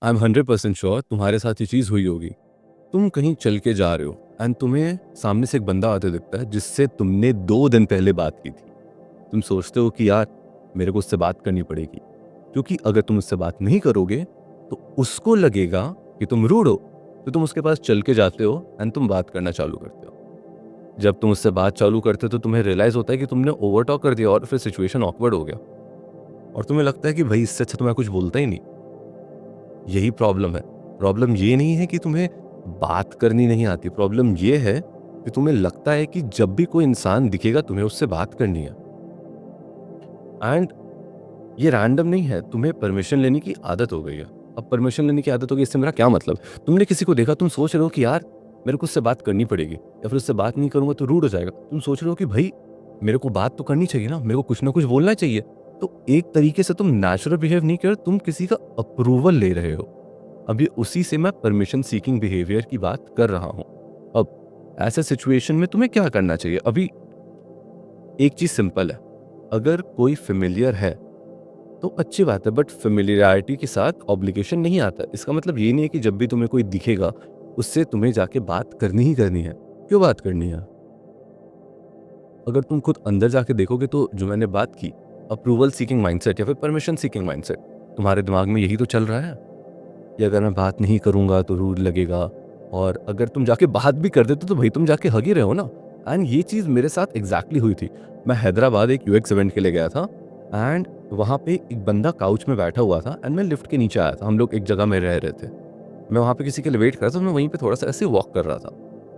I am 100% sure तुम्हारे साथ ये चीज़ हुई होगी। तुम कहीं चल के जा रहे हो एंड तुम्हें सामने से एक बंदा आते दिखता है जिससे तुमने 2 दिन पहले बात की थी। तुम सोचते हो कि यार मेरे को उससे बात करनी पड़ेगी, क्योंकि अगर तुम उससे बात नहीं करोगे तो उसको लगेगा कि तुम रूड हो। तो तुम उसके पास चल के जाते हो एंड तुम बात करना चालू करते हो। जब तुम उससे बात चालू करते हो तो तुम्हें रियलाइज होता है कि तुमने ओवर टॉक कर दिया और फिर सिचुएशन ऑकवर्ड हो गया और तुम्हें लगता है कि भाई इससे अच्छा तो मैं कुछ बोलता ही नहीं। यही प्रॉब्लम है। प्रॉब्लम ये नहीं है कि तुम्हें बात करनी नहीं आती, प्रॉब्लम ये है कि तुम्हें लगता है कि जब भी कोई इंसान दिखेगा तुम्हें उससे बात करनी है। एंड ये रैंडम नहीं है, तुम्हें परमिशन लेने की आदत हो गई है। अब परमिशन लेने की आदत हो गई, इससे मेरा क्या मतलब? तुमने किसी को देखा, तुम सोच रहे हो कि यार मेरे को उससे बात करनी पड़ेगी या फिर उससे बात नहीं करूंगा तो रूड हो जाएगा। तुम सोच रहे हो कि भाई मेरे को बात तो करनी चाहिए ना, मेरे को कुछ ना कुछ बोलना चाहिए। तो एक तरीके से तुम नेचुरल बिहेव नहीं कर रहे, तुम किसी का अप्रूवल ले रहे हो। अभी उसी से मैं परमिशन सीकिंग बिहेवियर की बात कर रहा हूं। अब ऐसे सिचुएशन में तुम्हें क्या करना चाहिए? अभी एक चीज सिंपल है, अगर कोई फेमिलियर है तो अच्छी बात है, बट फेमिलियरिटी के साथ ऑब्लिगेशन नहीं आता। इसका मतलब ये नहीं है कि जब भी तुम्हें कोई दिखेगा उससे तुम्हें जाके बात करनी ही करनी है। क्यों बात करनी है? अगर तुम खुद अंदर जाके देखोगे तो जो मैंने बात की, अप्रूवल सीकिंग माइंडसेट या फिर परमिशन सीकिंग माइंडसेट, तुम्हारे दिमाग में यही तो चल रहा है कि अगर मैं बात नहीं करूंगा तो रूड लगेगा। और अगर तुम जाके बात भी कर देते तो भाई तुम जाके हग ही रहे हो ना। एंड ये चीज़ मेरे साथ एग्जैक्टली हुई थी। मैं हैदराबाद एक यूएक्स इवेंट के लिए गया था एंड वहाँ पे एक बंदा काउच में बैठा हुआ था एंड मैं लिफ्ट के नीचे आया था। हम लोग एक जगह में रह रहे थे। मैं वहाँ पे किसी के लिए वेट कर रहा था, मैं वहीं पे थोड़ा सा ऐसे वॉक कर रहा था।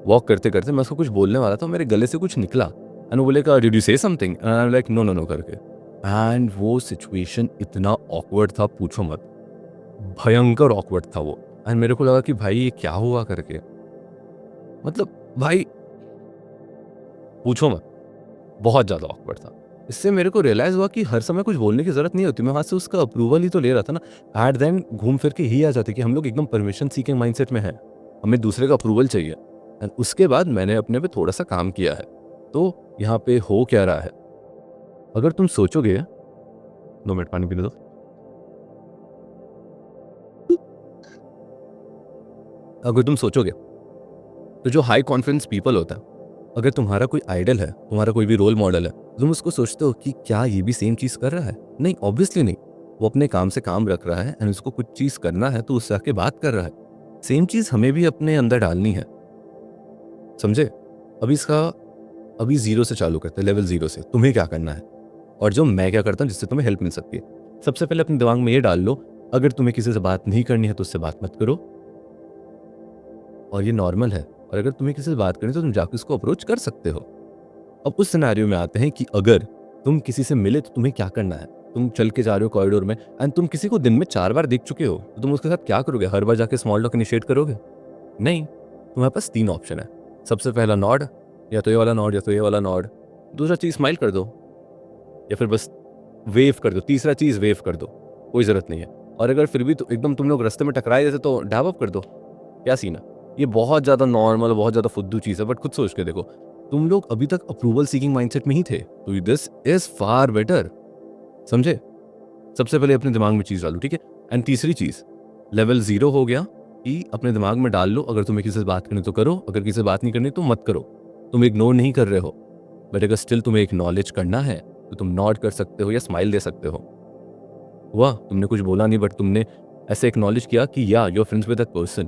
वॉक करते करते मैं उसको कुछ बोलने वाला था, मेरे गले से कुछ निकला एंड वो बोलेगा did you say something and I am like no no no करके। एंड वो सिचुएशन इतना ऑकवर्ड था, पूछो मत। भयंकर ऑकवर्ड था वो। एंड मेरे को लगा कि भाई ये क्या हुआ करके, मतलब भाई पूछो मत, बहुत ज़्यादा ऑकवर्ड था। इससे मेरे को रियलाइज़ हुआ कि हर समय कुछ बोलने की ज़रूरत नहीं होती, मैं वहाँ से उसका अप्रूवल ही तो ले रहा था ना। एट देन घूम फिर के यही आ जाते कि हम लोग एकदम परमिशन सीकिंग माइंडसेट में हैं, हमें दूसरे का अप्रूवल चाहिए। एंड उसके बाद मैंने अपने पे थोड़ा सा काम किया है। तो यहाँ पे हो क्या रहा है, अगर तुम सोचोगे, 2 मिनट पानी पीने दो। अगर तुम सोचोगे तो जो हाई कॉन्फिडेंस पीपल होता है, अगर तुम्हारा कोई आइडल है, तुम्हारा कोई भी रोल मॉडल है, तुम उसको सोचते हो कि क्या ये भी सेम चीज़ कर रहा है? नहीं, ऑब्वियसली नहीं। वो अपने काम से काम रख रहा है एंड उसको कुछ चीज़ करना है तो उससे आके बात कर रहा है। सेम चीज़ हमें भी अपने अंदर डालनी है, समझे? अभी इसका अभी ज़ीरो से चालू करते हैं, लेवल ज़ीरो से। तुम्हें क्या करना है और जो मैं क्या करता हूँ जिससे तुम्हें हेल्प मिल सकती है। सबसे पहले अपने दिमाग में ये डाल लो, अगर तुम्हें किसी से बात नहीं करनी है तो उससे बात मत करो और ये नॉर्मल है। और अगर तुम्हें किसी से बात करनी है तो तुम जाके उसको अप्रोच कर सकते हो। अब उस सिनेरियो में आते हैं कि अगर तुम किसी से मिले तो तुम्हें क्या करना है? तुम चल के जा रहे हो कॉरिडोर में एंड तुम किसी को दिन में 4 बार देख चुके हो, तो तुम उसके साथ क्या करोगे? हर बार जाके स्मॉल टॉक इनिशिएट करोगे? नहीं, तुम्हारे पास 3 ऑप्शन है। सबसे पहला नॉड, या तो ये वाला नॉड या तो ये वाला नॉड। दूसरा चीज़ स्माइल कर दो या फिर बस वेव कर दो। तीसरा चीज़ वेव कर दो, कोई ज़रूरत नहीं है। और अगर फिर भी तो एकदम तुम लोग रास्ते में टकराए जैसे तो डैब अप कर दो। क्या सीन है? ये बहुत ज़्यादा नॉर्मल, बहुत ज़्यादा फुद्दू चीज़ है, बट खुद सोच के देखो, तुम लोग अभी तक अप्रूवल सीकिंग माइंडसेट में ही थे, तो दिस इज फार बेटर। समझे? सबसे पहले अपने दिमाग में चीज़ डालो, ठीक है? एंड तीसरी चीज़, लेवल 0 हो गया कि अपने दिमाग में डाल लो, अगर तुम्हें किसी से बात करनी तो करो, अगर किसी से बात नहीं करनी तो मत करो। तुम इग्नोर नहीं कर रहे हो, बट अगर स्टिल तुम्हें एक्नॉलेज करना है तो तुम नॉड कर सकते हो या स्माइल दे सकते हो। हुआ, तुमने कुछ बोला नहीं बट तुमने ऐसे एक्नॉलेज किया कि या you are friends with that person.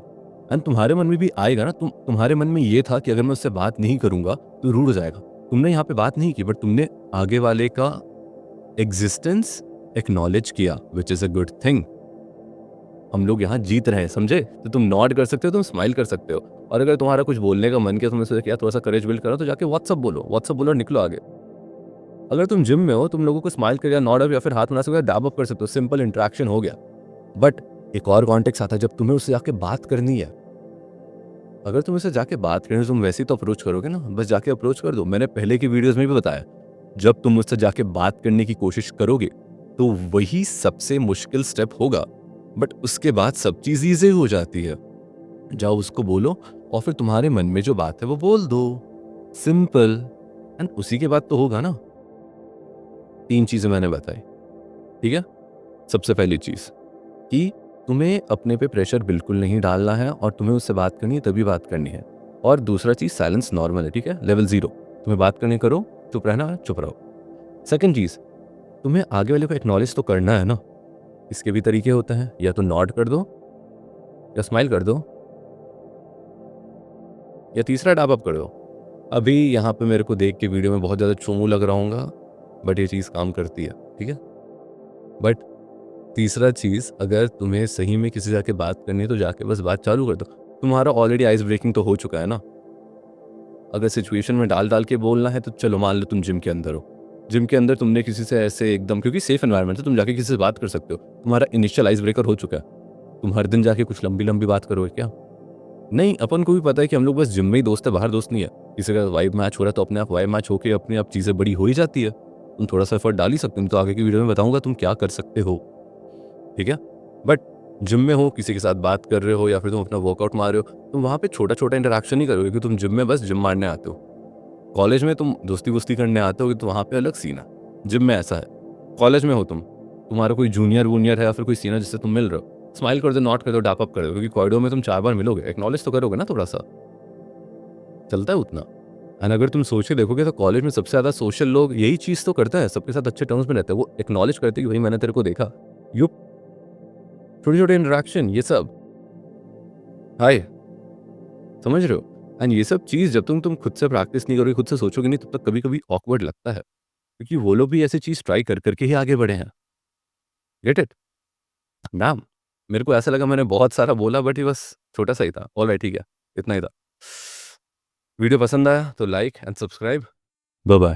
And तुम्हारे मन में भी आएगा ना, तुम्हारे मन में ये था कि अगर मैं उससे बात नहीं करूंगा तो रूड हो जाएगा। तुमने यहाँ पे बात नहीं की बट तुमने आगे वाले का एग्जिस्टेंस एक्नॉलेज किया, which is a good thing. हम लोग यहाँ जीत रहे हैं, समझे? तो तुम नॉड कर सकते हो, तुम स्माइल कर सकते हो। और अगर तुम्हारा कुछ बोलने का मन किया, तुमने सोचा क्या थोड़ा सा करेज बिल्ड करो, तो जाके व्हाट्सअप बोलो, व्हाट्सअप बोलो और निकलो आगे। अगर तुम जिम में हो, तुम लोगों को स्माइल कर या नॉड अप या फिर हाथ मिला सकते हो, डैब अप कर सकते हो, सिंपल इंटरेक्शन हो गया। बट एक और कॉन्टेक्स्ट आता है जब तुम्हें उससे जाके बात करनी है। अगर तुम उससे जाके बात करनी है, तुम वैसे ही तो अप्रोच करोगे ना, बस जाके अप्रोच कर दो। मैंने पहले की वीडियोस में भी बताया, जब तुम उससे जाके बात करने की कोशिश करोगे तो वही सबसे मुश्किल स्टेप होगा, बट उसके बाद सब चीज ईजी हो जाती है। जाओ उसको बोलो और फिर तुम्हारे मन में जो बात है वो बोल दो, सिंपल। एंड उसी के बाद तो होगा ना। 3 चीजें मैंने बताई, ठीक है? सबसे पहली चीज कि तुम्हें अपने पे प्रेशर बिल्कुल नहीं डालना है और तुम्हें उससे बात करनी है तभी बात करनी है। और दूसरा चीज़, साइलेंस नॉर्मल है, ठीक है? लेवल 0। तुम्हें बात करनी करो, चुप रहना है, चुप रहो। सेकंड चीज़, तुम्हें आगे वाले को एक्नॉलेज तो करना है ना। इसके भी तरीके होते हैं, या तो नॉड कर दो, या स्माइल कर दो, या तीसरा डैब अप कर दो। अभी यहाँ पे मेरे को देख के वीडियो में बहुत ज़्यादा चोमू लग रहा हूँगा, बट ये चीज़ काम करती है, ठीक है? बट तीसरा चीज़, अगर तुम्हें सही में किसी से जाके बात करनी है तो जाके बस बात चालू कर दो। तुम्हारा ऑलरेडी आइस ब्रेकिंग तो हो चुका है ना। अगर सिचुएशन में डाल के बोलना है तो चलो मान लो तुम जिम के अंदर हो। जिम के अंदर तुमने किसी से ऐसे एकदम, क्योंकि सेफ एनवायरनमेंट है, तुम जाके किसी से बात कर सकते हो। तुम्हारा इनिशियल आइस ब्रेकर हो चुका है। तुम हर दिन जाके कुछ लंबी-लंबी बात करोगे क्या? नहीं, अपन को भी पता है कि हम लोग बस जिम में ही दोस्त है, बाहर दोस्त नहीं है। किसी का वाइब मैच हो रहा है तो अपने आप वाइब मैच होके अपने आप चीज़ें बड़ी हो ही जाती है। तुम थोड़ा-सा एफर्ट डाल ही सकते हो, तो आगे की वीडियो में बताऊँगा तुम क्या कर सकते हो, ठीक है? बट जिम में हो, किसी के साथ बात कर रहे हो या फिर तुम अपना वर्कआउट मार रहे हो, तुम वहाँ पे छोटा-छोटा इंटरैक्शन ही करोगे, क्योंकि तुम जिम में बस जिम मारने आते हो। कॉलेज में तुम दोस्ती-वोस्ती करने आते हो तो वहाँ पे अलग सीन है। जिम में ऐसा है। कॉलेज में हो तुम, तुम्हारा कोई जूनियर-वूनियर है या फिर कोई सीनियर जिससे तुम मिल रहे हो, स्माइल कर दो, नॉड कर दो, डैप अप कर दो, क्योंकि कॉरिडोर में तुम 4 बार मिलोगे, एक्नॉलेज तो करोगे ना थोड़ा-सा। चलता है उतना। एंड अगर तुम सोच के देखोगे तो कॉलेज में सबसे ज़्यादा सोशल लोग यही चीज़ तो करता है, सबके साथ अच्छे टर्म्स में रहते हैं। वो एक्नॉलेज करते हैं कि भाई मैंने तेरे को देखा। यू छोटे-छोटे इंटरैक्शन ये सब, हाय, समझ रहे हो? एंड ये सब चीज़ जब तुम खुद से प्रैक्टिस नहीं करोगे, खुद से सोचोगे नहीं, तब तक कभी-कभी ऑकवर्ड लगता है। क्योंकि वो लोग भी ऐसी चीज़ ट्राई कर के ही आगे बढ़े हैं। Get it? मैम, मेरे को ऐसा लगा मैंने बहुत सारा बोला, बट ये बस छोटा-सा ही था। ऑलराइट, ठीक है, इतना ही था। वीडियो पसंद आया तो like and subscribe. Bye bye.